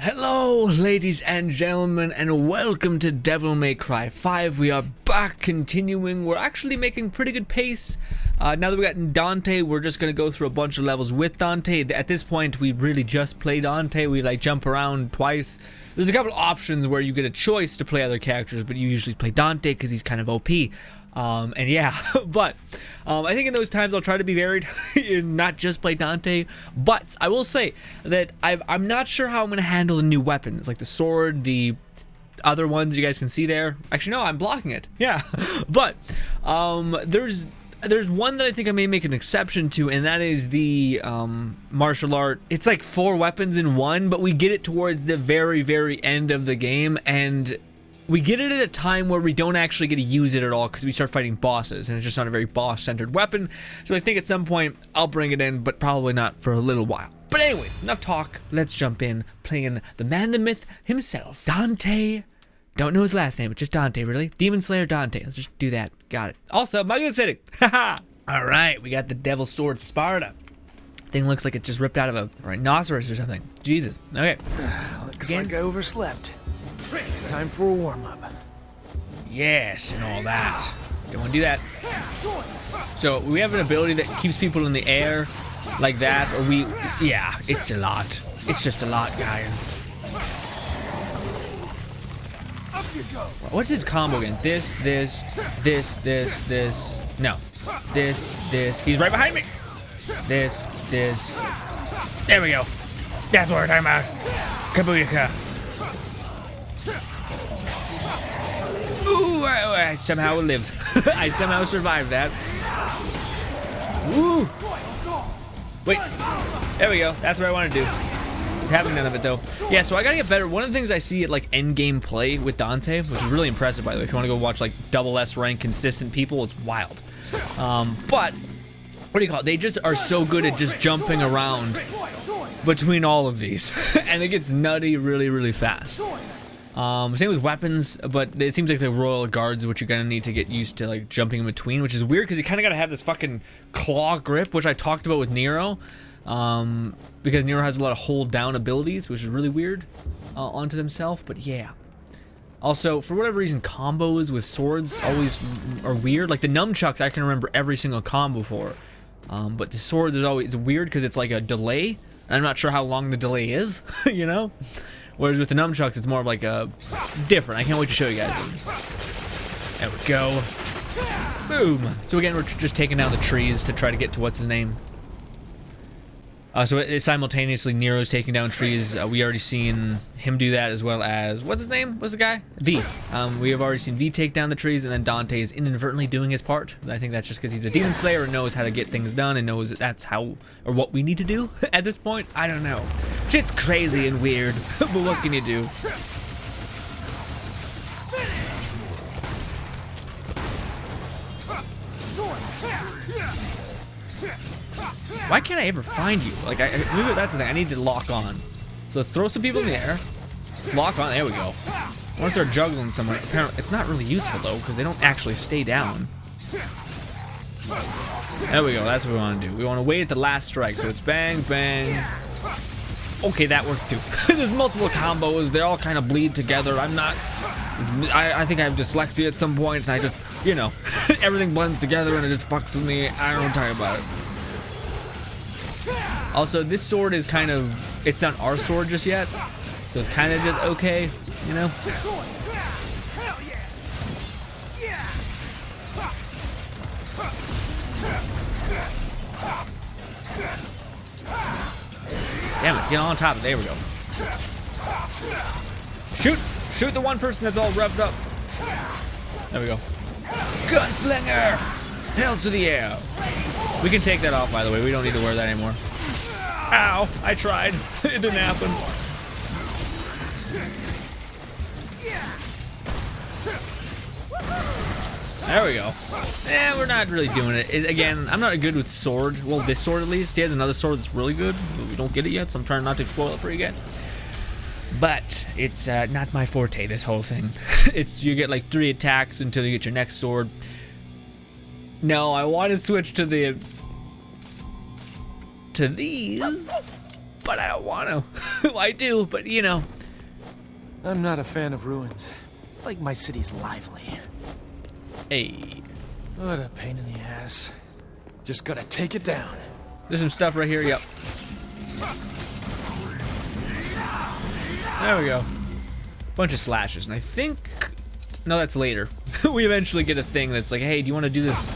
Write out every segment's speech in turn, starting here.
Hello, ladies and gentlemen, and welcome to Devil May Cry 5. We are back continuing. We're actually making pretty good pace. Now that we got Dante, we're just going to go through a bunch of levels with Dante. At this point, we really just play Dante. We like jump around twice. There's a couple options where you get a choice to play other characters, but you usually play Dante because he's kind of OP. And yeah, but I think in those times I'll try to be varied and not just play Dante. But I will say that I'm not sure how I'm going to handle the new weapons, like the sword, the other ones you guys can see there. Actually, no, I'm blocking it. Yeah, but there's one that I think I may make an exception to, and that is the martial art. It's like 4 weapons in one, but we get it towards the very, very end of the game, and we get it at a time where we don't actually get to use it at all because we start fighting bosses, and it's just not a very boss-centered weapon. So I think at some point I'll bring it in, but probably not for a little while. But anyways, enough talk. Let's jump in, playing the man, the myth himself, Dante. Don't know his last name, but just Dante, really. Demon Slayer Dante. Let's just do that. Got it. Also, my good city. Haha. All right, we got the Devil Sword Sparta. Thing looks like it just ripped out of a rhinoceros or something. Jesus. Okay. Looks like I overslept. Time for a warm-up. Yes, and all that. Don't want to do that. So we have an ability that keeps people in the air like that, or yeah, it's a lot. It's just a lot, guys. What's his combo again? This. No. This. He's right behind me. This. There we go. That's what we're talking about. Kabooyaka. Ooh, I somehow lived. I somehow survived that. Woo! Wait, there we go. That's what I want to do. Just haven't none of it though. Yeah, so I gotta get better. One of the things I see at like end game play with Dante, which is really impressive by the way. If you want to go watch like double S rank consistent people, it's wild. But what do you call it? They just are so good at just jumping around between all of these, and it gets nutty really, really fast. Same with weapons, but it seems like the Royal Guards, which you're gonna need to get used to, like jumping in between, which is weird because you kind of gotta have this fucking claw grip, which I talked about with Nero, because Nero has a lot of hold down abilities, which is really weird onto himself. But yeah. Also, for whatever reason, combos with swords always are weird. Like the nunchucks, I can remember every single combo for, but the swords is always weird because it's like a delay. And I'm not sure how long the delay is, you know. Whereas with the nunchucks, it's more of like a different. I can't wait to show you guys. There we go. Boom. So again, we're just taking down the trees to try to get to what's his name. So it's simultaneously Nero's taking down trees. We already seen him do that, as well as what's his name? What's the guy? V. We have already seen V take down the trees, and then Dante is inadvertently doing his part. I think that's just because he's a demon slayer and knows how to get things done and knows that that's how or what we need to do at this point. I don't know. Shit's crazy and weird, but what can you do? Why can't I ever find you? Like, maybe that's the thing. I need to lock on. So let's throw some people in the air. Lock on. There we go. I want to start juggling someone. Apparently, it's not really useful though because they don't actually stay down. There we go. That's what we want to do. We want to wait at the last strike. So it's bang, bang. Okay, that works too. There's multiple combos. They all kind of bleed together. I think I have dyslexia at some point, and I just, you know, everything blends together and it just fucks with me. I don't know what to talk about it. Also, this sword is kind of, it's not our sword just yet, so it's kind of just okay, you know? Damn it, get on top of it. There we go. Shoot the one person that's all revved up. There we go. Gunslinger! Hells to the air. We can take that off, by the way. We don't need to wear that anymore. Ow! I tried. It didn't happen. There we go. Eh, we're not really doing it. Again, I'm not good with sword. Well, this sword at least. He has another sword that's really good, but we don't get it yet, so I'm trying not to spoil it for you guys. But it's not my forte, this whole thing. It's, you get like 3 attacks until you get your next sword. No, I want to switch to these. but I don't want to. I do, but you know. I'm not a fan of ruins. I like my cities lively. Hey. What a pain in the ass. Just gotta take it down. There's some stuff right here, yep. There we go. Bunch of slashes, and I think... No, that's later. We eventually get a thing that's like, hey, do you want to do this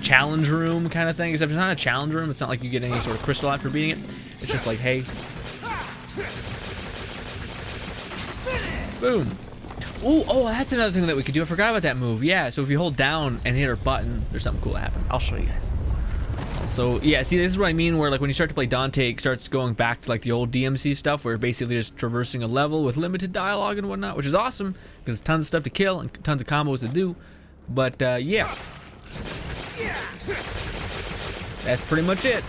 challenge room kind of thing? Except it's not a challenge room. It's not like you get any sort of crystal after beating it. It's just like, hey. Boom. Ooh, oh, that's another thing that we could do. I forgot about that move. Yeah, so if you hold down and hit our button, there's something cool that happens. I'll show you guys. So yeah, see, this is what I mean, where like when you start to play Dante, it starts going back to like the old DMC stuff, where you're basically just traversing a level with limited dialogue and whatnot, which is awesome because there's tons of stuff to kill and tons of combos to do. But yeah, that's pretty much it.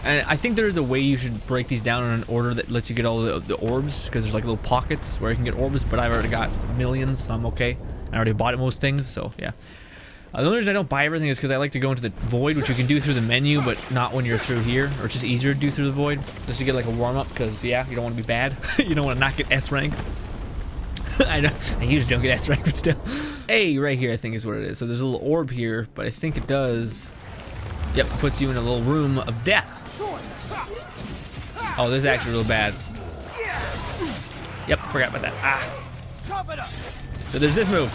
And I think there is a way you should break these down in an order that lets you get all the orbs, because there's like little pockets where you can get orbs, but I've already got millions, so I'm okay. I already bought most things, so yeah. The only reason I don't buy everything is because I like to go into the void, which you can do through the menu, but not when you're through here. Or it's just easier to do through the void, just to get like a warm-up, because yeah, you don't want to be bad. You don't want to not get S rank. I know, I usually don't get S rank, but still. A right here I think is what it is. So there's a little orb here, but I think it does, yep, puts you in a little room of death. Oh, this is actually real bad. Yep, forgot about that. Ah. So there's this move.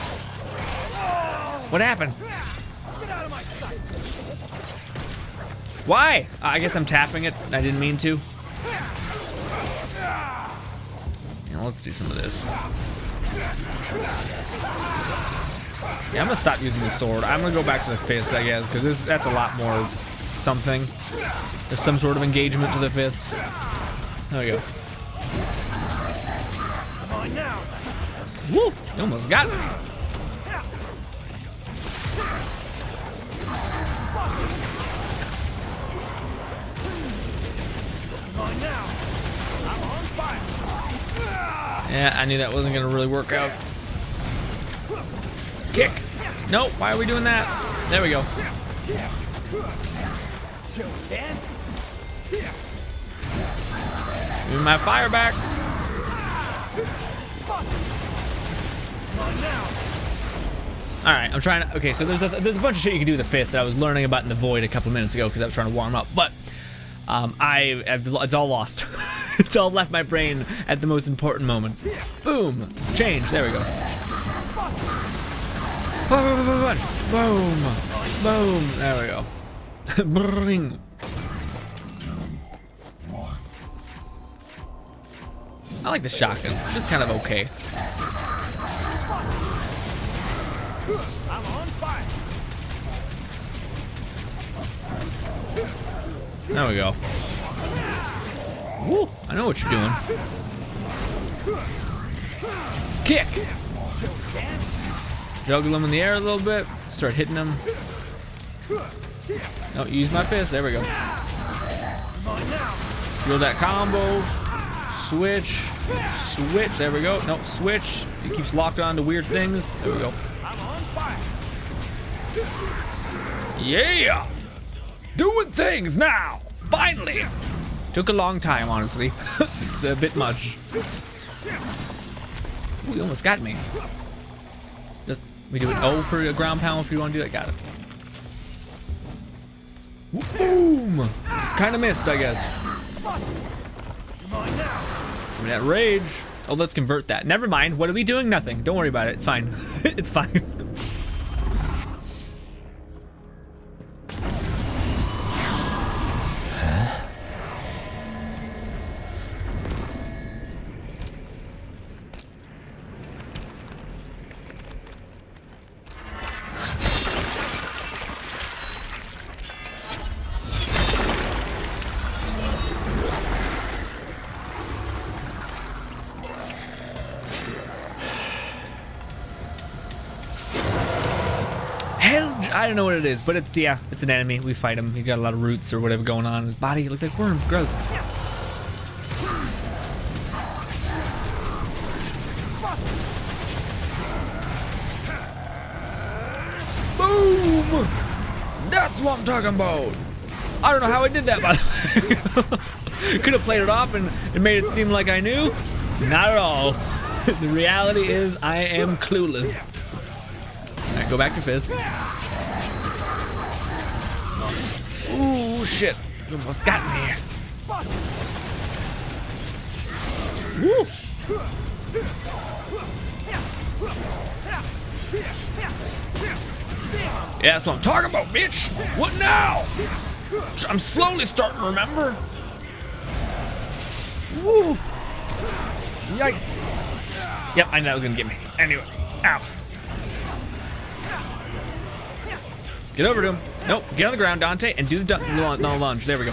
What happened? Why? I guess I'm tapping it. I didn't mean to. Yeah, let's do some of this. Yeah, I'm gonna stop using the sword. I'm gonna go back to the fist, I guess, because that's a lot more something. There's some sort of engagement to the fist. There we go. Woo! You almost got me. Yeah, I knew that wasn't gonna really work out. Kick! Nope, why are we doing that? There we go. Give me my fire back. Alright, I'm trying to, okay, so there's a bunch of shit you can do with the fist that I was learning about in the void a couple minutes ago because I was trying to warm up, but it's all lost. It's all left my brain at the most important moment. Boom! Change, there we go. Boom! Boom! There we go. Bring. I like the shotgun, it's just kind of okay. I'm on fire. There we go. Woo! I know what you're doing. Kick! Juggle them in the air a little bit. Start hitting them. No, use my fist. There we go. Feel that combo. Switch. Switch. There we go. No, switch. It keeps locking on to weird things. There we go. Yeah! Doing things now! Finally! Took a long time, honestly. It's a bit much. Ooh, you almost got me. Just, we do an O for a ground pound if you want to do that. Got it. Boom! Kinda missed, I guess. I mean, that rage. Oh, let's convert that. Never mind. What are we doing? Nothing. Don't worry about it. It's fine. It's fine. I don't know what it is, but it's, yeah, it's an enemy. We fight him. He's got a lot of roots or whatever going on in his body. It looks like worms. Gross. Boom! That's what I'm talking about. I don't know how I did that, by the way. Could have played it off and it made it seem like I knew. Not at all. The reality is I am clueless. All right, go back to 5th. Ooh, shit. You almost got me. Woo. Yeah, that's what I'm talking about, bitch. What now? I'm slowly starting to remember. Woo. Yikes. Yep, I knew that was gonna get me. Anyway, ow. Get over to him. Nope, get on the ground, Dante, and do the lunge. There we go.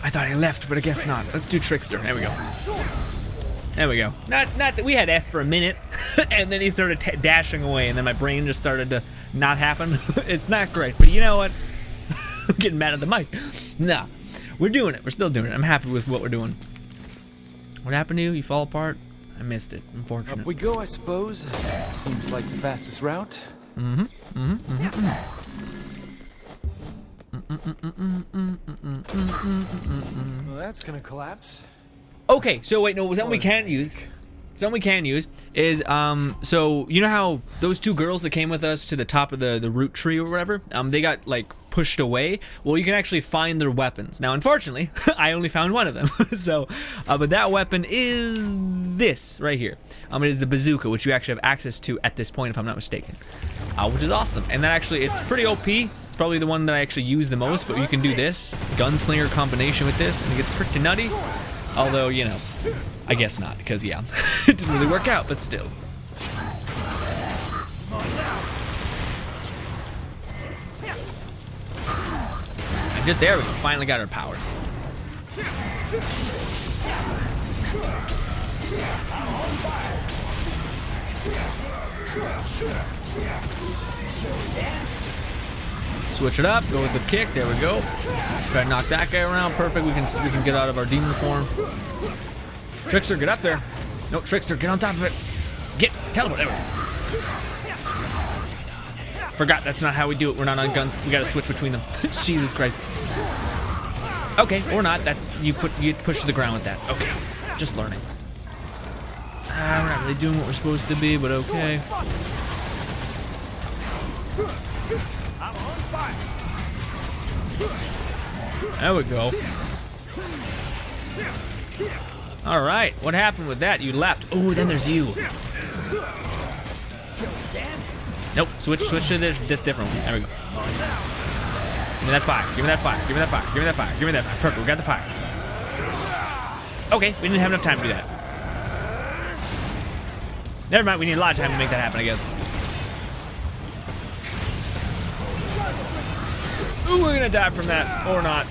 I thought he left, but I guess not. Let's do Trickster. There we go. There we go. Not that we had S for a minute, and then he started dashing away, and then my brain just started to not happen. It's not great, but you know what? I'm getting mad at the mic. Nah, we're doing it. We're still doing it. I'm happy with what we're doing. What happened to you? You fall apart? I missed it. Unfortunate. Up we go, I suppose. Seems like the fastest route. Well, that's gonna collapse. Okay, so wait, no, something we can use. Something we can use is, so you know how those 2 girls that came with us to the top of the root tree or whatever, they got like pushed away. Well, you can actually find their weapons. Now, unfortunately, I only found one of them. So, but that weapon is this right here. It is the bazooka, which you actually have access to at this point, if I'm not mistaken, which is awesome. And that actually, it's pretty OP. It's probably the one that I actually use the most, but you can do this gunslinger combination with this, and it gets pretty nutty. Although, you know, I guess not, because yeah, it didn't really work out, but still. And just there we go, finally got our powers. Switch it up, go with the kick, there we go. Try to knock that guy around, perfect. We can get out of our demon form. Trickster, get up there. No, Trickster, get on top of it. Teleport, there we go. Forgot, that's not how we do it. We're not on guns, we gotta switch between them. Jesus Christ. Okay, or not, that's, you push to the ground with that. Okay, just learning. We're not really doing what we're supposed to be, but okay. There we go. All right, what happened with that? You left. Oh, then there's you. Nope, switch to this different one. There we go. Give me that fire, give me that fire, give me that fire, give me that fire, give me that fire. Perfect, we got the fire. Okay, we didn't have enough time to do that. Never mind, we need a lot of time to make that happen, I guess. Ooh, we're gonna die from that, or not.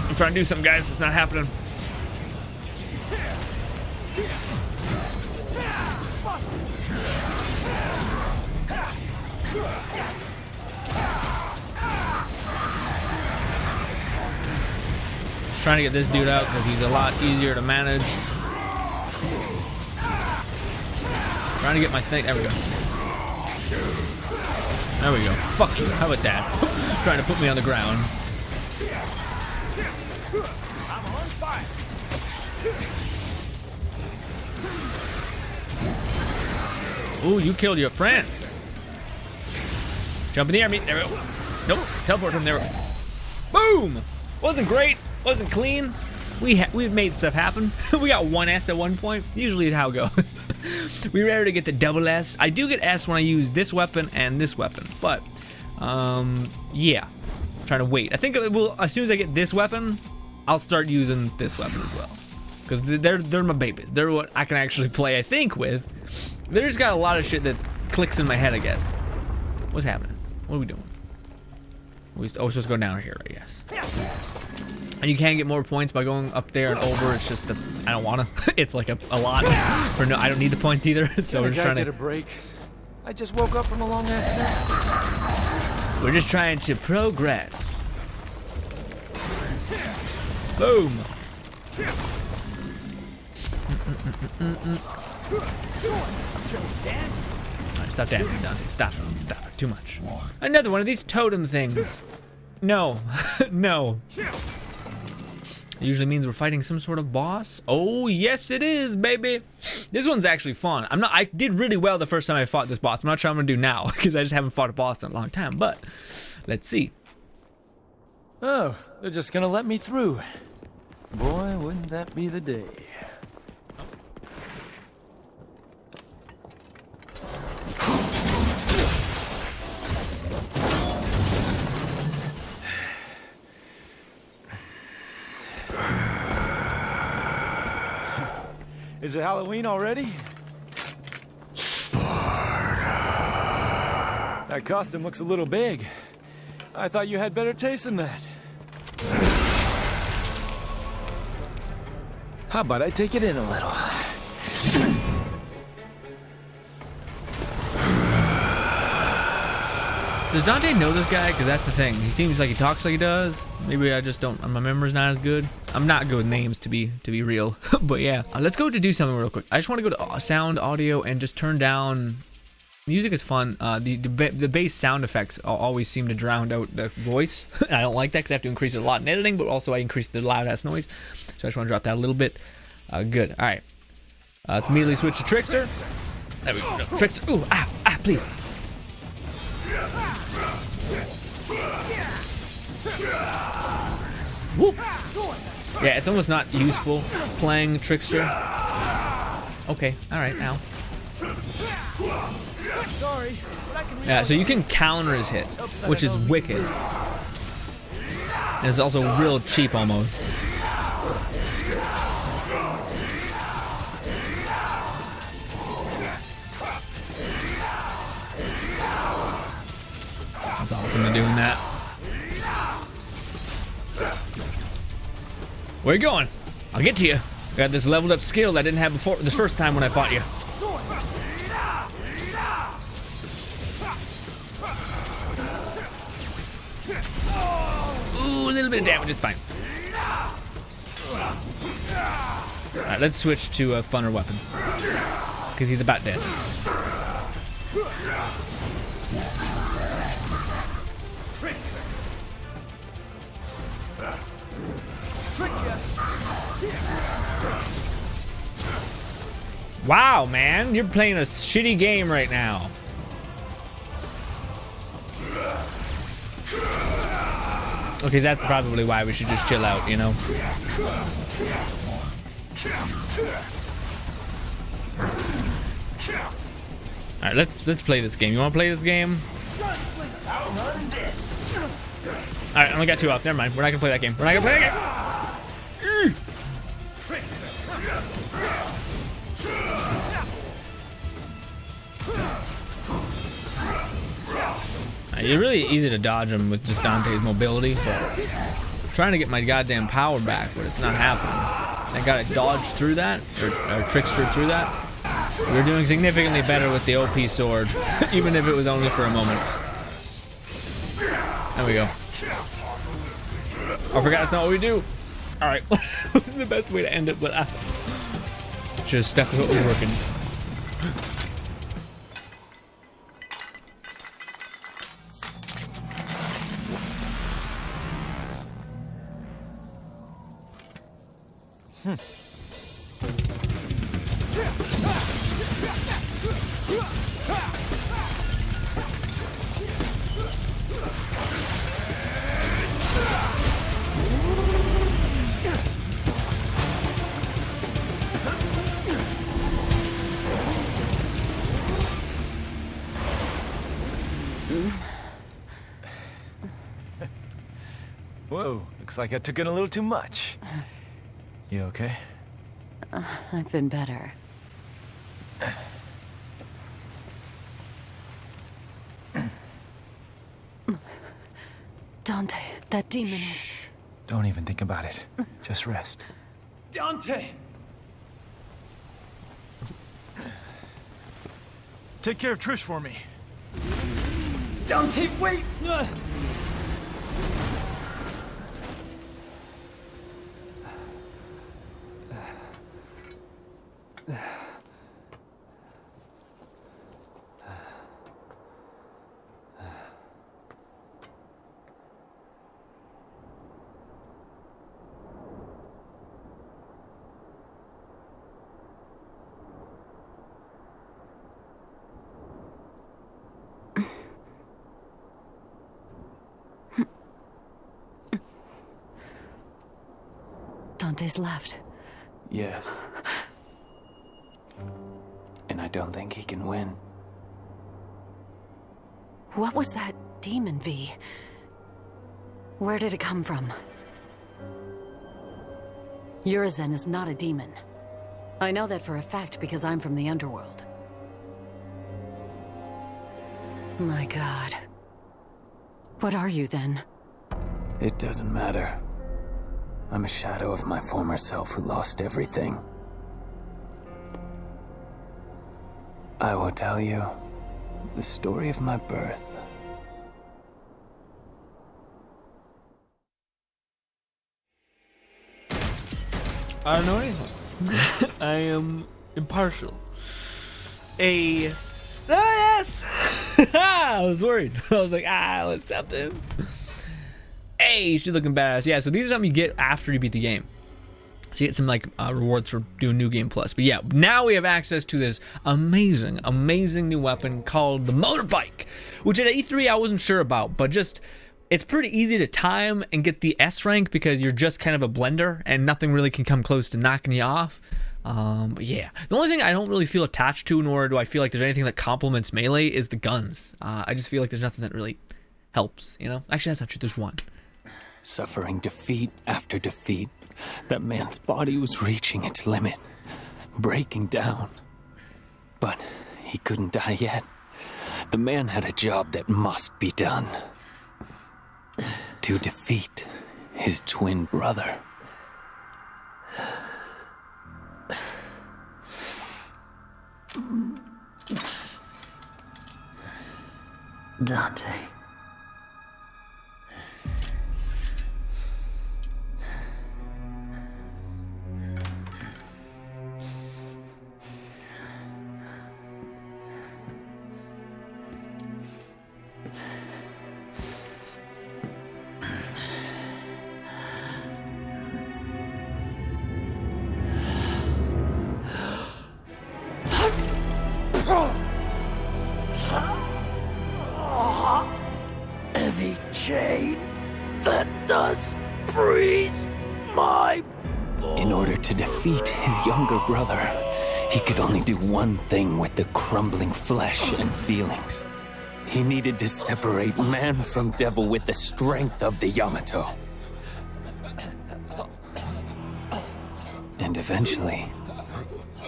I'm trying to do something, guys, it's not happening. Trying to get this dude out because he's a lot easier to manage. Trying to get my thing, there we go. There we go. Fuck you, how about that? Trying to put me on the ground. Ooh, you killed your friend. Jump in the air, meet, there we go. Nope, teleport from there. Boom! Wasn't great, wasn't clean. We've made stuff happen. We got 1 S at one point. Usually is how it goes. We rarely get the double S. I do get S when I use this weapon and this weapon, but yeah. I'm trying to wait. I think it will, as soon as I get this weapon, I'll start using this weapon as well. Because they're my babies. They're what I can actually play, I think, with. They just got a lot of shit that clicks in my head, I guess. What's happening? What are we doing? We're supposed to go down here, I guess. And you can get more points by going up there and over. It's just that I don't wanna. It's like a lot. For no, I don't need the points either. So we're just trying to get a break. I just woke up from a long ass nap. We're just trying to progress. Boom. Alright, stop dancing, Dante. Stop it. Stop it. Too much. Another one of these totem things. No. No. It usually means we're fighting some sort of boss. Oh, yes it is, baby. This one's actually fun. I did really well the first time I fought this boss. I'm not sure I'm gonna do now, because I just haven't fought a boss in a long time, but let's see. Oh, they're just gonna let me through. Boy, wouldn't that be the day. Is it Halloween already? That costume looks a little big. I thought you had better taste than that. How about I take it in a little? Does Dante know this guy? Because that's the thing. He seems like he talks like he does. Maybe I just don't. My memory's not as good. I'm not good with names, to be real. But yeah, let's go to do something real quick. I just want to go to sound, audio, and just turn down. Music is fun. The bass sound effects always seem to drown out the voice. I don't like that because I have to increase it a lot in editing, but also I increase the loud ass noise. So I just want to drop that a little bit. Good. All right. Let's immediately switch to Trickster. There we go. No, Trickster. Ooh, please. Whoop. Yeah, it's almost not useful playing Trickster. Okay, alright, ow. Yeah, so you can counter his hit, which is wicked. And it's also real cheap almost. That's awesome at doing that. Where you going? I'll get to you. I got this leveled up skill I didn't have before this first time when I fought you. Ooh, a little bit of damage is fine. Alright, let's switch to a funner weapon. Because he's about dead. Wow, man, you're playing a shitty game right now. Okay, that's probably why we should just chill out, you know? Alright, let's play this game. You wanna play this game? Alright, I only got 2 off. Never mind. We're not gonna play that game. We're not gonna play that game! It's really easy to dodge him with just Dante's mobility, but I'm trying to get my goddamn power back, but it's not happening. I gotta dodge through that, or trickster through that. We're doing significantly better with the OP sword, even if it was only for a moment. There we go. I forgot that's not what we do. Alright, wasn't the best way to end it, but I should have stuck with what was working. Whoa, looks like I took in a little too much. You okay? I've been better. Dante, that demon is... Don't even think about it. Just rest. Dante! Take care of Trish for me. Dante, wait! Dante's left. Yes. And I don't think he can win. What was that demon, V? Where did it come from? Urizen is not a demon. I know that for a fact because I'm from the underworld. My God. What are you then? It doesn't matter. I'm a shadow of my former self who lost everything. I will tell you the story of my birth. I don't know anything. I am impartial. Oh, yes! I was worried. I was like, what's something? Hey, she's looking badass. Yeah, so these are something you get after you beat the game. So you get some like rewards for doing New Game Plus. But yeah, now we have access to this amazing, amazing new weapon called the motorbike, which at E3 I wasn't sure about, but just it's pretty easy to time and get the S rank because you're just kind of a blender and nothing really can come close to knocking you off. But yeah, the only thing I don't really feel attached to, nor do I feel like there's anything that complements melee, is the guns. I just feel like there's nothing that really helps, you know? Actually, that's not true. There's one. Suffering defeat after defeat, that man's body was reaching its limit, breaking down. But he couldn't die yet. The man had a job that must be done. To defeat his twin brother. Dante. Heavy chain that does freeze my bones. In order to defeat his younger brother, he could only do one thing with the crumbling flesh and feelings. He needed to separate man from devil with the strength of the Yamato. And eventually,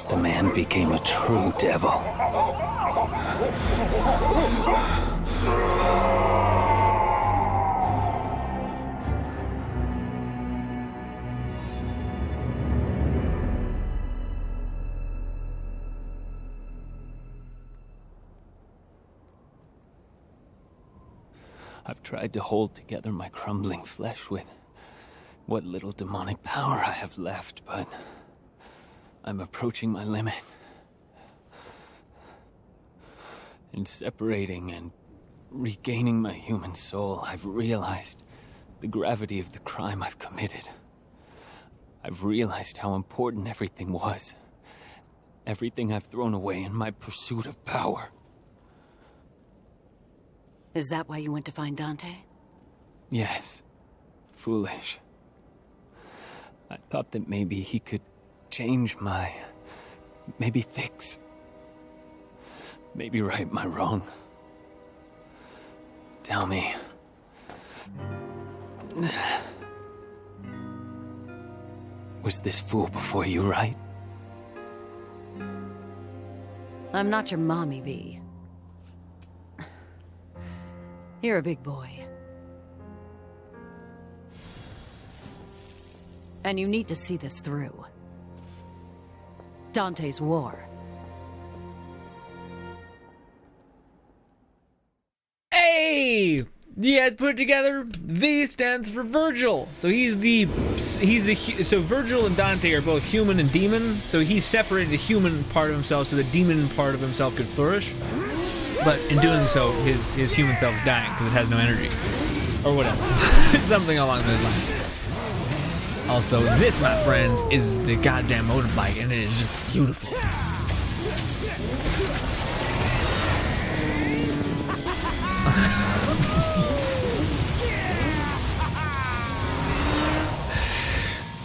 the man became a true devil. I've tried to hold together my crumbling flesh with what little demonic power I have left, but I'm approaching my limit. In separating and regaining my human soul, I've realized the gravity of the crime I've committed. I've realized how important everything was. Everything I've thrown away in my pursuit of power. Is that why you went to find Dante? Yes. Foolish. I thought that maybe he could change maybe fix. Maybe right my wrong. Tell me. Was this fool before you right? I'm not your mommy, V. You're a big boy. And you need to see this through. Dante's war. Hey! You guys put it together. V stands for Virgil. So so Virgil and Dante are both human and demon. So he separated the human part of himself so the demon part of himself could flourish. But in doing so, his human self's dying because it has no energy. Or whatever. Something along those lines. Also, this, my friends, is the goddamn motorbike, and it is just beautiful.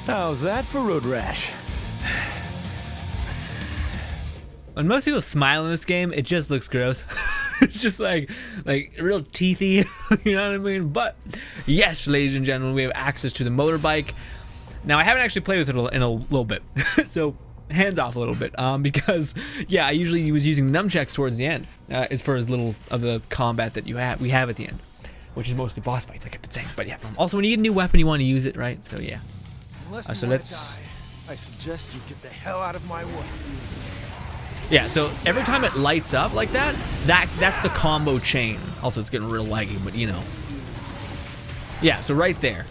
How's that for road rash? When most people smile in this game, it just looks gross. It's just like real teethy, you know what I mean? But yes, ladies and gentlemen, we have access to the motorbike. Now I haven't actually played with it in a little bit, so hands off a little bit, because yeah, I usually was using nunchucks towards the end, as for as little of the combat that we have at the end, which is mostly boss fights, like I've been saying. But yeah, also when you get a new weapon, you want to use it, right? So yeah. So let's. I suggest you get the hell out of my way. Yeah, so every time it lights up like that's the combo chain. Also, it's getting real laggy, but you know. Yeah, so right there.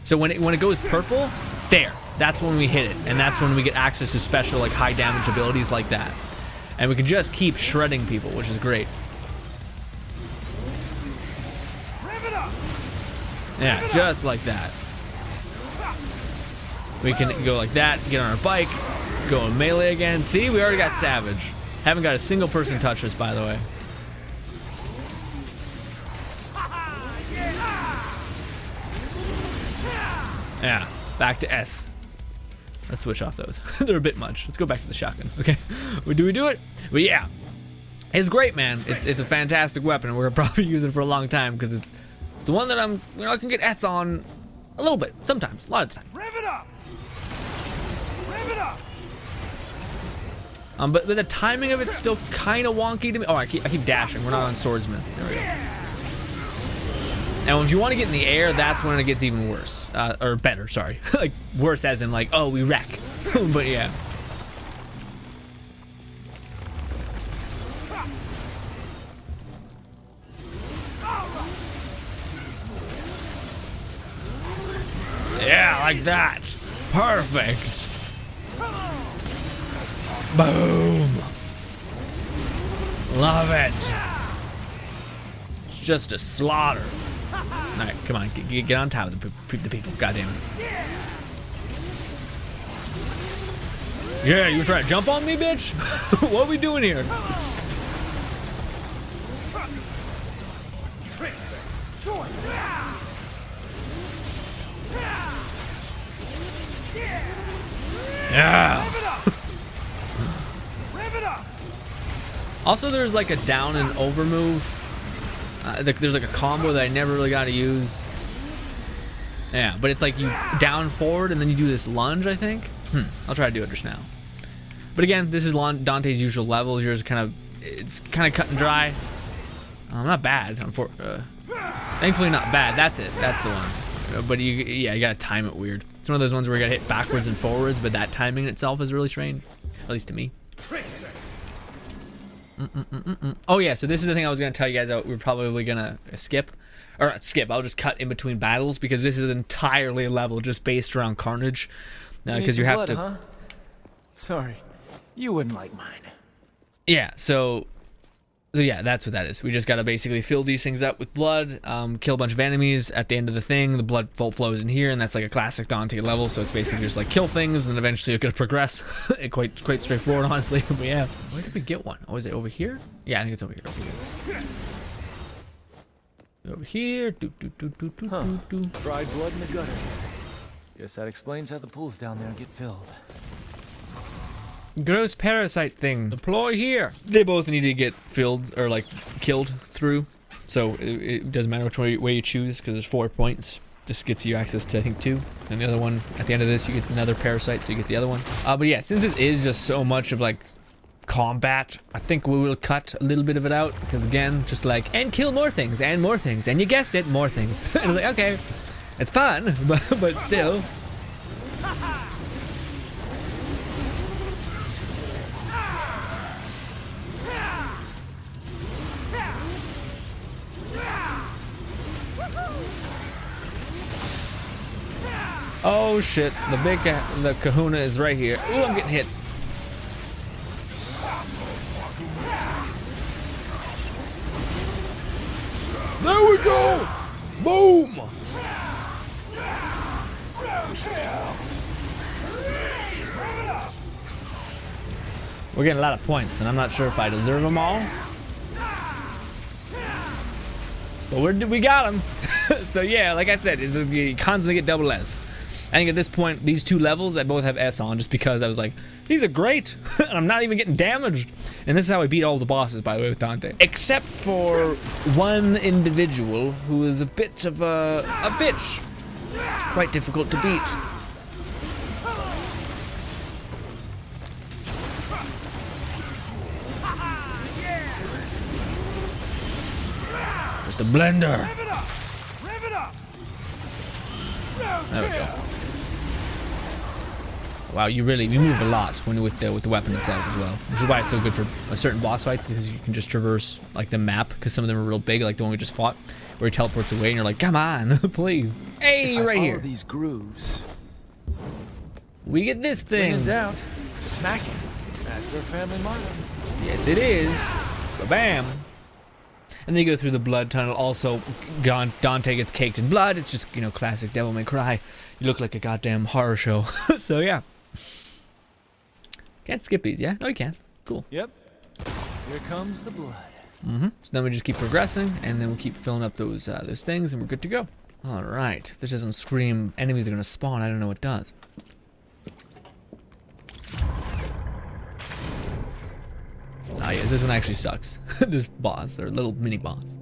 So when it goes purple, there, that's when we hit it, and that's when we get access to special like high damage abilities like that, and we can just keep shredding people, which is great. Yeah, just like that. We can go like that, get on our bike, go in melee again. See, we already got Savage. Haven't got a single person touch us, by the way. Yeah, back to S. Let's switch off those. They're a bit much. Let's go back to the shotgun. Okay, do we do it? But yeah, it's great, man. It's a fantastic weapon, and we're gonna probably use it for a long time because it's the one that I can get S on a little bit, sometimes, a lot of the time. Rev it up! Rev it up! But the timing of it's still kind of wonky to me. Oh, I keep dashing. We're not on swordsman. There we go. And if you want to get in the air, that's when it gets even worse. Or better, sorry. Like, worse as in like, oh, we wreck. But yeah. Yeah, like that. Perfect. Boom. Love it. It's just a slaughter. All right, come on, get on top of the people. God damn it. Yeah, you trying to jump on me, bitch? What are we doing here? Yeah. Also, there's like a down and over move. There's like a combo that I never really got to use. Yeah, but it's like you down forward and then you do this lunge, I think. I'll try to do it just now. But again, this is Dante's usual levels. Yours it's kind of cut and dry. Not bad. Thankfully not bad. That's it. That's the one. But you gotta time it weird. It's one of those ones where you gotta hit backwards and forwards, but that timing itself is really strange. At least to me. Oh yeah, so this is the thing I was gonna tell you guys we're probably gonna skip. Or not skip, I'll just cut in between battles because this is entirely a level just based around carnage. Because you have blood, to... Huh? Sorry, you wouldn't like mine. Yeah, so yeah, that's what that is. We just gotta basically fill these things up with blood, kill a bunch of enemies. At the end of the thing, the blood flows in here, and that's like a classic Dante level, so it's basically just like kill things, and then eventually you're gonna progress. quite straightforward, honestly, but yeah. Where did we get one? Oh, is it over here? Yeah, I think it's over here. Over here. Dried blood in the gutter. Guess that explains how the pools down there get filled. Gross parasite thing. Deploy here. They both need to get filled or like killed through. So it doesn't matter which way you choose because there's 4 points. This gets you access to I think 2. And the other one at the end of this you get another parasite, so you get the other one. But yeah, since this is just so much of like combat, I think we will cut a little bit of it out because again, just like and kill more things, and you guessed it, more things. And I was like, okay, it's fun, but still. Oh shit, the kahuna is right here. Ooh, I'm getting hit. There we go! Boom! We're getting a lot of points, and I'm not sure if I deserve them all. But we got them. So yeah, like I said, you constantly get double S. I think at this point, these 2 levels, I both have S on just because I was like, these are great, and I'm not even getting damaged. And this is how I beat all the bosses, by the way, with Dante. Except for one individual who is a bit of a bitch. Quite difficult to beat. Just a blender. Rev it up! Rev it up! There we go. Wow, you move a lot when with the weapon itself as well, which is why it's so good for certain boss fights, because you can just traverse like the map, because some of them are real big, like the one we just fought, where he teleports away and you're like, come on, please. Hey, right here. These grooves. We get this When thing. in doubt, smack it. That's our family motto. Yes, it is. Ba-bam. And then you go through the blood tunnel. Also, Dante gets caked in blood. It's just, you know, classic Devil May Cry. You look like a goddamn horror show. So yeah. Can't skip these, yeah? No, you can. Cool. Yep. Here comes the blood. So then we just keep progressing, and then we'll keep filling up those things, and we're good to go. All right. If this doesn't scream enemies are gonna spawn, I don't know what does. Oh yeah, this one actually sucks. This boss, or little mini boss.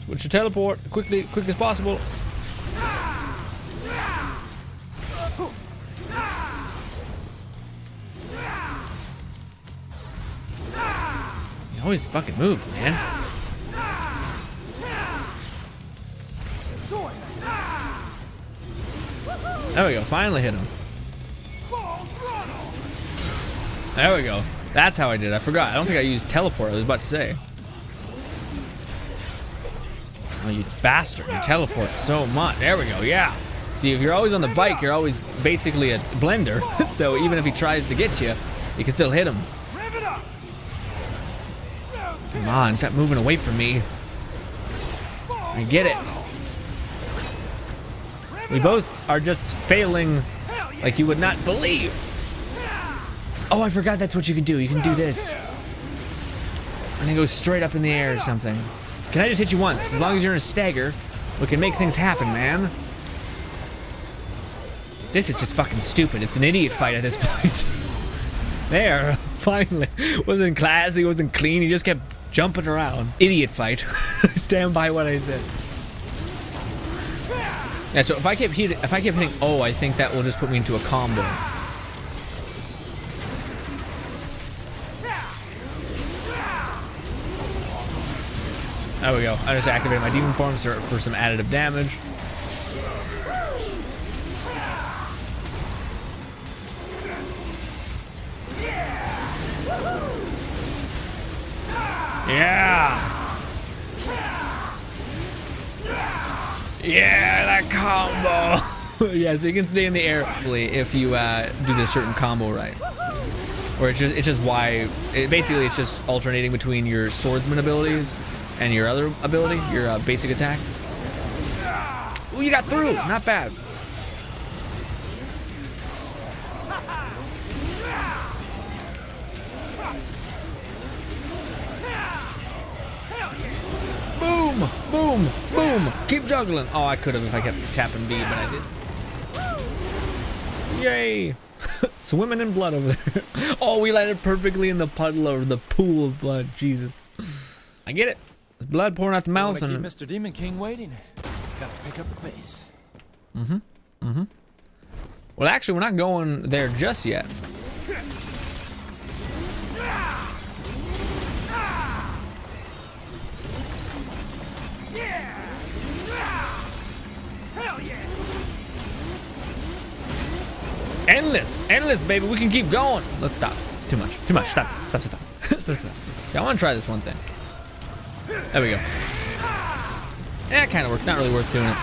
Switch to teleport quick as possible. You always fucking move, man. There we go, finally hit him. There we go. That's how I did it. I forgot. I don't think I used teleport. I was about to say. Oh, you bastard. You teleport so much. There we go, yeah. See, if you're always on the bike, you're always basically a blender. So even if he tries to get you, you can still hit him. Come on, stop moving away from me. I get it. We both are just failing like you would not believe. Oh, I forgot that's what you can do. You can do this. And then go straight up in the air or something. Can I just hit you once? As long as you're in a stagger, we can make things happen, man. This is just fucking stupid. It's an idiot fight at this point. There, finally. Wasn't classy, wasn't clean. He just kept jumping around. Idiot fight. Stand by what I said. Yeah, so if I kept hitting O, I think that will just put me into a combo. There we go. I just activated my demon forms for some additive damage. Yeah! Yeah, that combo! Yeah, so you can stay in the air if you do this certain combo right. Or it's just basically it's just alternating between your swordsman abilities and your other ability, your basic attack. Ooh, you got through! Not bad. Boom! Boom! Boom! Keep juggling! Oh, I could have if I kept tapping B, but I didn't. Yay! Swimming in blood over there. Oh, we landed perfectly in the puddle or the pool of blood. Jesus. I get it. There's blood pouring out the mouth and keep Mr. Demon King waiting. Gotta pick up the pace. Well, actually, we're not going there just yet. Endless, baby. We can keep going. Let's stop. It's too much. Too much. Stop. Stop. Stop. Okay, I want to try this one thing. There we go. Yeah, it kind of worked. Not really worth doing it.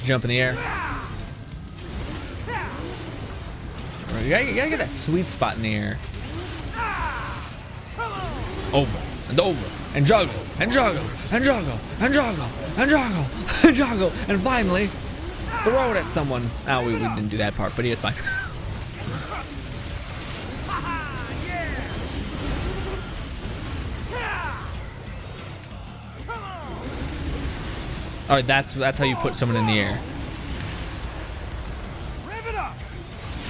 to jump in the air. You gotta get that sweet spot in the air. Over and over and juggle and juggle and juggle and juggle and juggle and juggle and finally throw it at someone. Oh, we didn't do that part, but yeah, it's fine. All right, that's how you put someone in the air.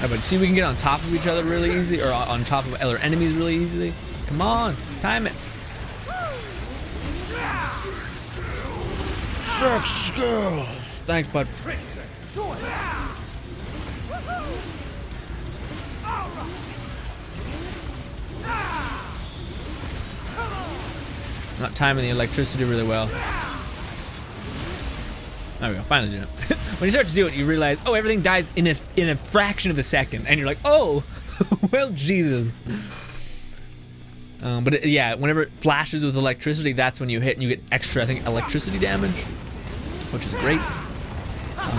Right, but see, we can get on top of each other really easy, or on top of other enemies really easily. Come on, time it. Sex skills. Thanks, bud. Not timing the electricity really well. There we go, finally did it. When you start to do it, you realize, oh, everything dies in a fraction of a second, and you're like, oh, well, Jesus. But yeah, whenever it flashes with electricity, that's when you hit and you get extra, I think, electricity damage, which is great.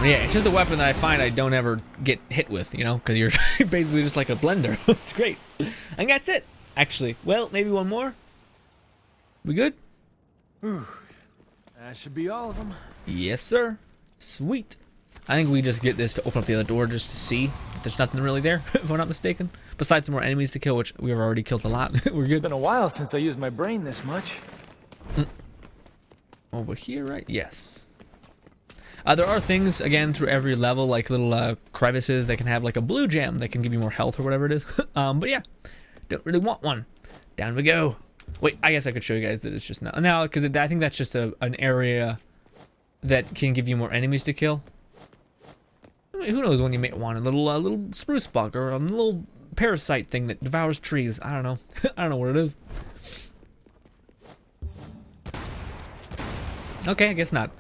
Yeah, it's just a weapon that I find I don't ever get hit with, you know, because you're basically just like a blender. It's great. And that's it, actually. Well, maybe one more. We good? Whew. That should be all of them. Yes, sir. Sweet. I think we just get this to open up the other door just to see if there's nothing really there, if I'm not mistaken. Besides some more enemies to kill, which we have already killed a lot. We're good. It's been a while since I used my brain this much. Over here, right? Yes. There are things, again, through every level, like little crevices that can have like a blue gem that can give you more health or whatever it is. But yeah, don't really want one. Down we go. Wait, I guess I could show you guys that it's just not. No, because I think that's just an area that can give you more enemies to kill. I mean, who knows when you may want a little spruce bug or a little parasite thing that devours trees. I don't know. I don't know what it is. Okay, I guess not.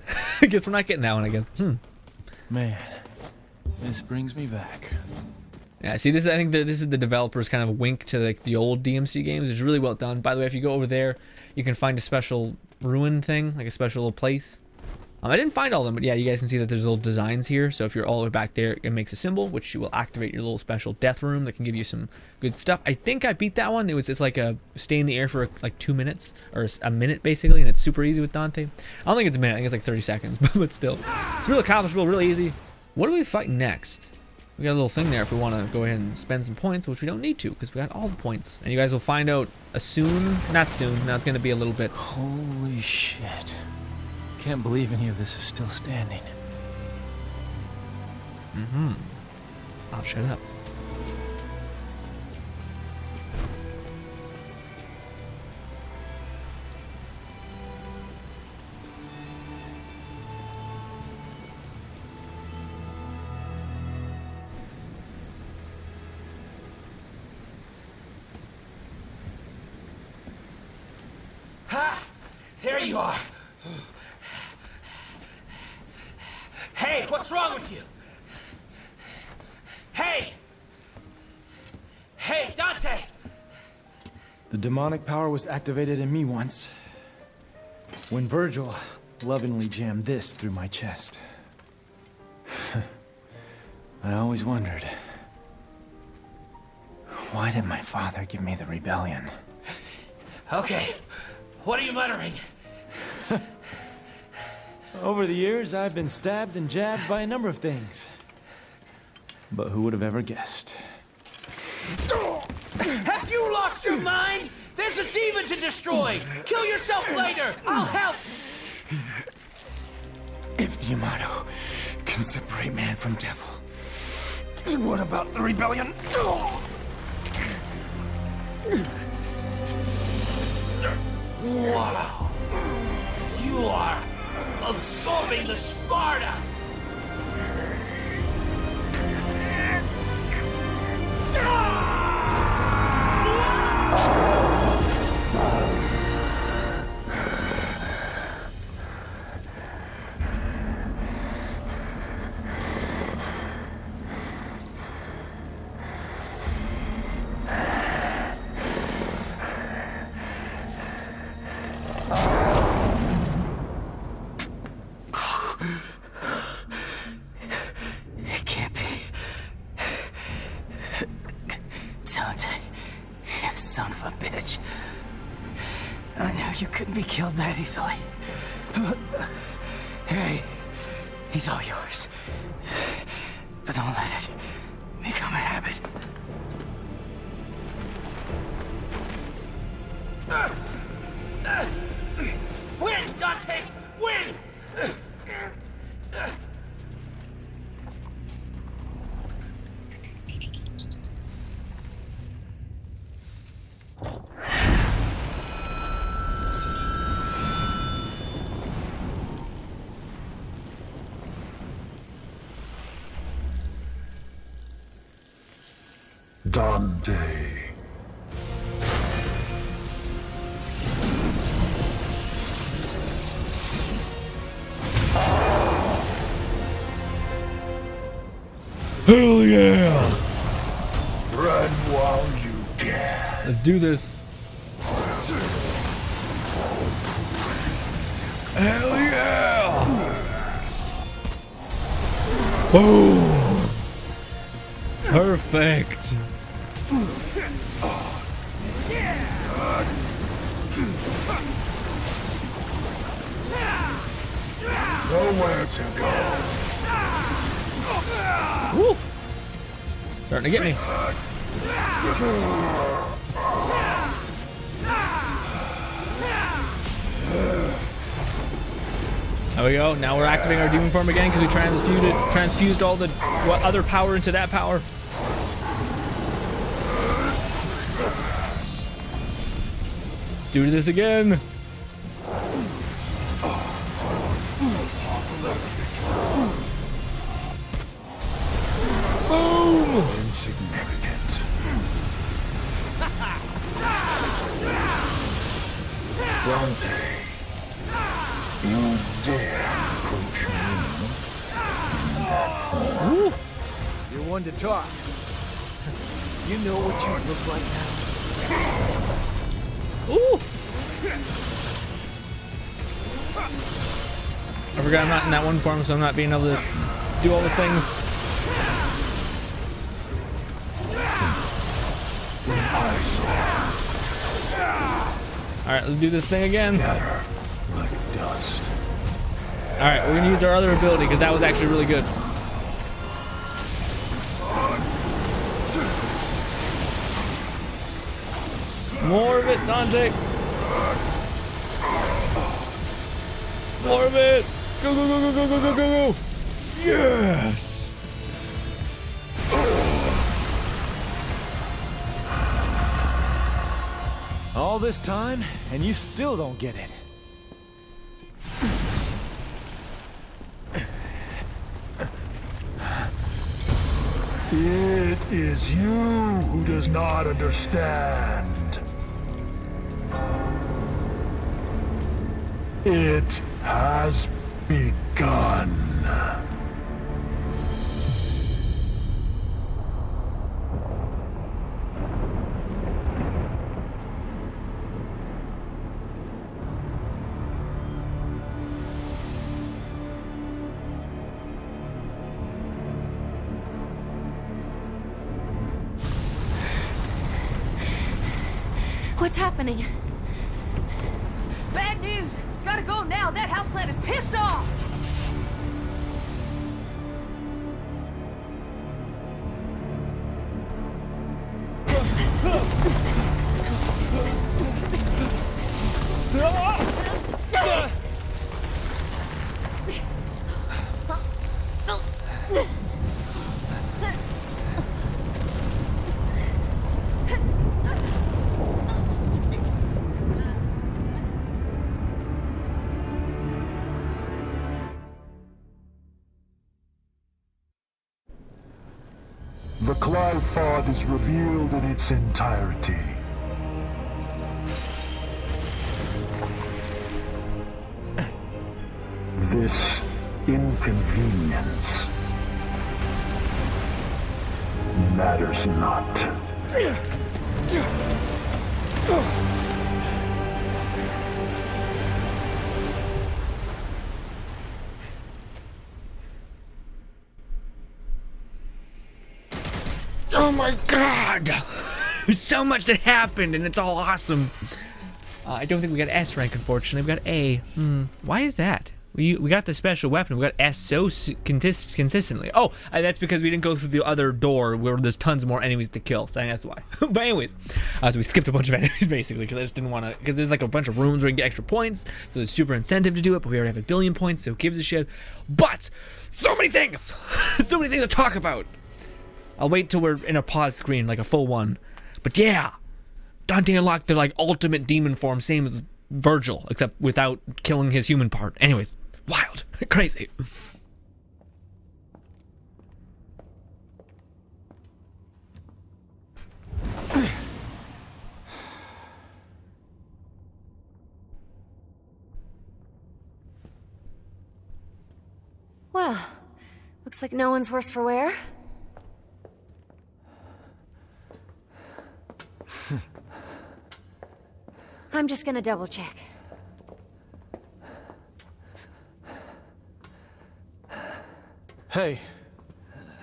I guess we're not getting that one, I guess. Man, this brings me back. Yeah, see, I think this is the developer's kind of wink to like the old DMC games. It's really well done. By the way, if you go over there, you can find a special ruin thing, like a special little place. I didn't find all of them, but yeah, you guys can see that there's little designs here. So if you're all the way back there, it makes a symbol, which you will activate your little special death room that can give you some good stuff. I think I beat that one. It's like a stay in the air for like 2 minutes, or a minute basically, and it's super easy with Dante. I don't think it's a minute, I think it's like 30 seconds, but still. It's real accomplishable, really easy. What do we fight next? We got a little thing there if we want to go ahead and spend some points, which we don't need to, because we got all the points. And you guys will find out not soon, now it's going to be a little bit. Holy shit. Can't believe any of this is still standing. Oh, shut up. Ha! There you are. Hey, what's wrong with you? Hey! Hey, Dante! The demonic power was activated in me once, when Virgil lovingly jammed this through my chest. I always wondered, why did my father give me the rebellion? Okay, what are you muttering? Over the years, I've been stabbed and jabbed by a number of things. But who would have ever guessed? Have you lost your mind? There's a demon to destroy! Kill yourself later! I'll help! If the Yamato can separate man from devil, then what about the rebellion? Wow! You are absorbing the Sparta! son of a bitch. I knew you couldn't be killed that easily. Hey, he's all yours. But don't let it become a habit. Win, Dante! Win! Dante. Hell yeah! Run while you can. Let's do this. Hell yeah! Oh! Perfect. Nowhere to go. Woo! Starting to get me. There we go. Now we're activating our demon form again because we transfused all the other power into that power. Let's do this again. Boom! Insignificant. Dante, you dare approach me in that form. You're one to talk. You know what you look like now? Ooh! I forgot I'm not in that one form, so I'm not being able to do all the things. Alright, let's do this thing again. Scatter like dust. Alright, we're gonna use our other ability because that was actually really good. More of it, Dante. More of it. Go, go, go, go, go, go, go, go, go. Yes. All this time, and you still don't get it. It is you who does not understand. It has begun. What's happening? Bad news! Gotta go now! That houseplant is pissed off! The Clyfod is revealed in its entirety. This inconvenience matters not. Oh my god! There's so much that happened, and it's all awesome. I don't think we got S rank, unfortunately. We got A. Why is that? We got the special weapon. We got S so consistently. Oh, that's because we didn't go through the other door where there's tons more enemies to kill. So that's why. But anyways, so we skipped a bunch of enemies basically because I just didn't want to. Because there's like a bunch of rooms where you can get extra points, so there's super incentive to do it. But we already have 1 billion points, so who gives a shit? But so many things, so many things to talk about. I'll wait till we're in a pause screen, like a full one. But yeah, Dante unlocked the like ultimate demon form, same as Virgil, except without killing his human part. Anyways. Wild. Crazy. Well, looks like no one's worse for wear. I'm just gonna double check. Hey,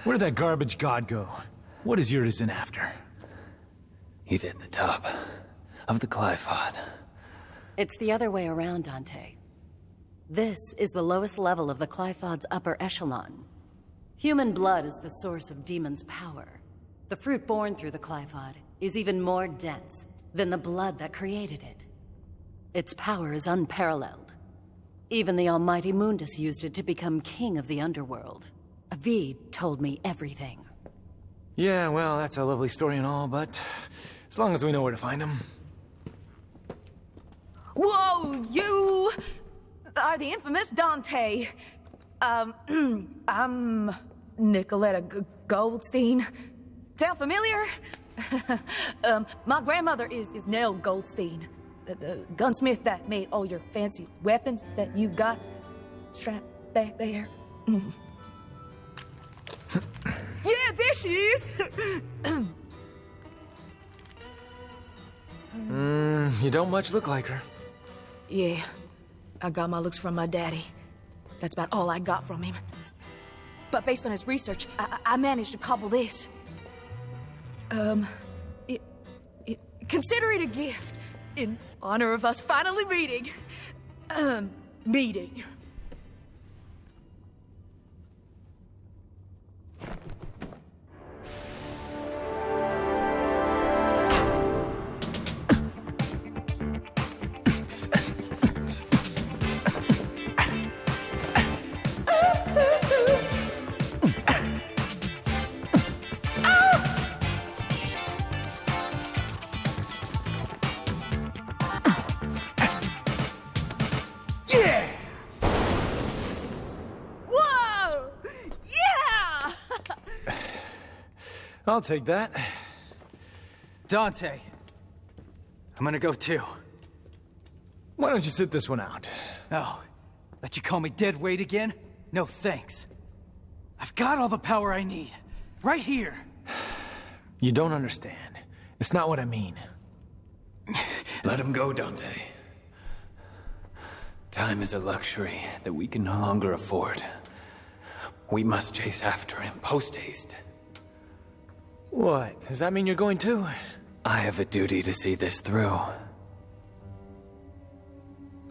where did that garbage god go? What is Urizen after? He's at the top of the Glyphod. It's the other way around, Dante. This is the lowest level of the Glyphod's upper echelon. Human blood is the source of demon's power. The fruit born through the Glyphod is even more dense than the blood that created it. Its power is unparalleled. Even the almighty Mundus used it to become king of the underworld. V told me everything. Yeah, well, that's a lovely story and all, but as long as we know where to find him. Whoa, you are the infamous Dante. I'm Nicoletta Goldstein. Sound familiar? My grandmother is Nell Goldstein, the gunsmith that made all your fancy weapons that you got strapped back there. Yeah, there she is! You don't much look like her. Yeah, I got my looks from my daddy. That's about all I got from him. But based on his research, I managed to cobble this. Consider it a gift in honor of us finally meeting. Meeting. I'll take that. Dante. I'm gonna go too. Why don't you sit this one out? Oh, let you call me dead weight again? No thanks. I've got all the power I need. Right here. You don't understand. It's not what I mean. Let him go, Dante. Time is a luxury that we can no longer afford. We must chase after him post-haste. What? Does that mean you're going too? I have a duty to see this through.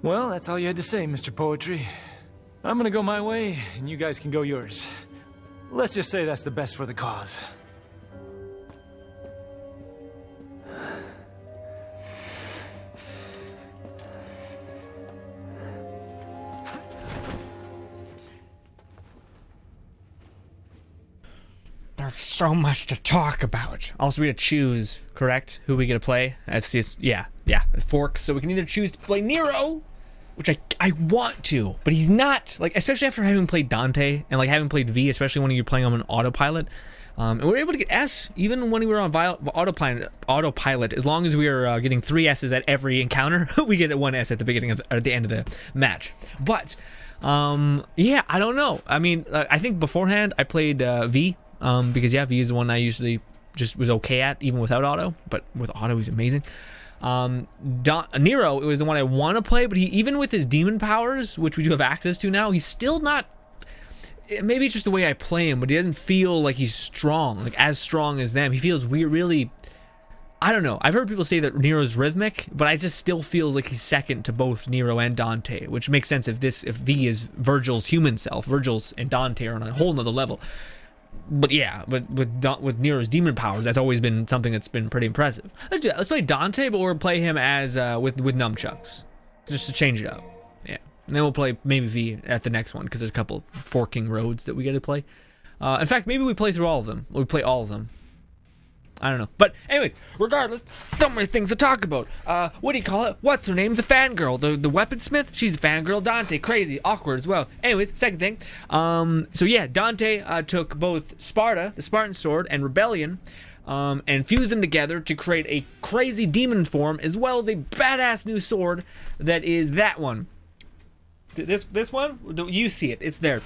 Well, that's all you had to say, Mr. Poetry. I'm gonna go my way, and you guys can go yours. Let's just say that's the best for the cause. There's so much to talk about. Also, we gotta choose, correct? Who we gonna play? That's just, yeah, forks. So we can either choose to play Nero, which I want to, but he's not, like, especially after having played Dante and like having played V, especially when you're playing on an autopilot. And we were able to get S even when we were on autopilot. As long as we were getting 3 S's at every encounter, we get 1 S at the beginning or at the end of the match. But yeah, I don't know. I mean, I think beforehand I played V. Because yeah, V is the one I usually just was okay at, even without auto. But with auto, he's amazing. Nero, it was the one I want to play, but he, even with his demon powers, which we do have access to now, he's still not. Maybe it's just the way I play him, but he doesn't feel like he's strong, like as strong as them. He feels weird, really. I don't know. I've heard people say that Nero's rhythmic, but I just still feels like he's second to both Nero and Dante, which makes sense if V is Virgil's human self. Virgil's and Dante are on a whole nother level. But yeah, with Nero's demon powers, that's always been something that's been pretty impressive. Let's do that. Let's play Dante, but we'll play him as with nunchucks, just to change it up. Yeah, and then we'll play maybe V at the next one because there's a couple forking roads that we got to play. In fact, maybe we play through all of them. We play all of them. I don't know. But anyways, regardless, so many things to talk about. What do you call it? What's her name's a fangirl. The weaponsmith, she's a fangirl. Dante, crazy, awkward as well. Anyways, second thing. So yeah, Dante took both Sparta, the Spartan sword, and Rebellion, and fused them together to create a crazy demon form, as well as a badass new sword that is that one. This one, you see it. It's there,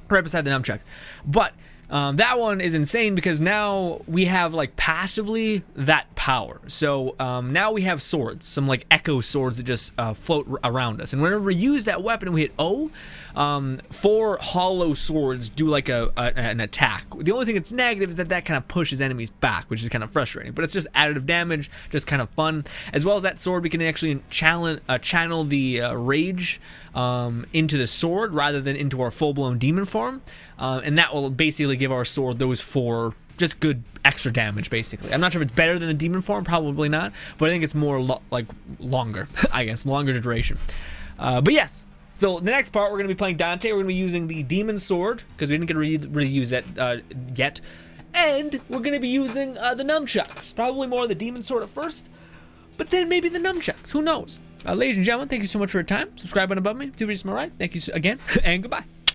right beside the nunchucks. But that one is insane because now we have like passively that power. So now we have swords, some like echo swords that just float around us. And whenever we use that weapon and we hit O, 4 hollow swords do like an attack. The only thing that's negative is that kind of pushes enemies back, which is kind of frustrating. But it's just additive damage, just kind of fun. As well as that sword, we can actually channel the rage into the sword rather than into our full-blown demon form. And that will basically give our sword those 4 just good extra damage, basically. I'm not sure if it's better than the demon form, probably not, but I think it's more longer, I guess, longer duration. But yes, so the next part we're going to be playing Dante. We're going to be using the demon sword, because we didn't get to really use that yet. And we're going to be using the nunchucks. Probably more the demon sword at first, but then maybe the nunchucks. Who knows? Ladies and gentlemen, thank you so much for your time. Subscribe button above me. Do videos to my right. Thank you again, and goodbye.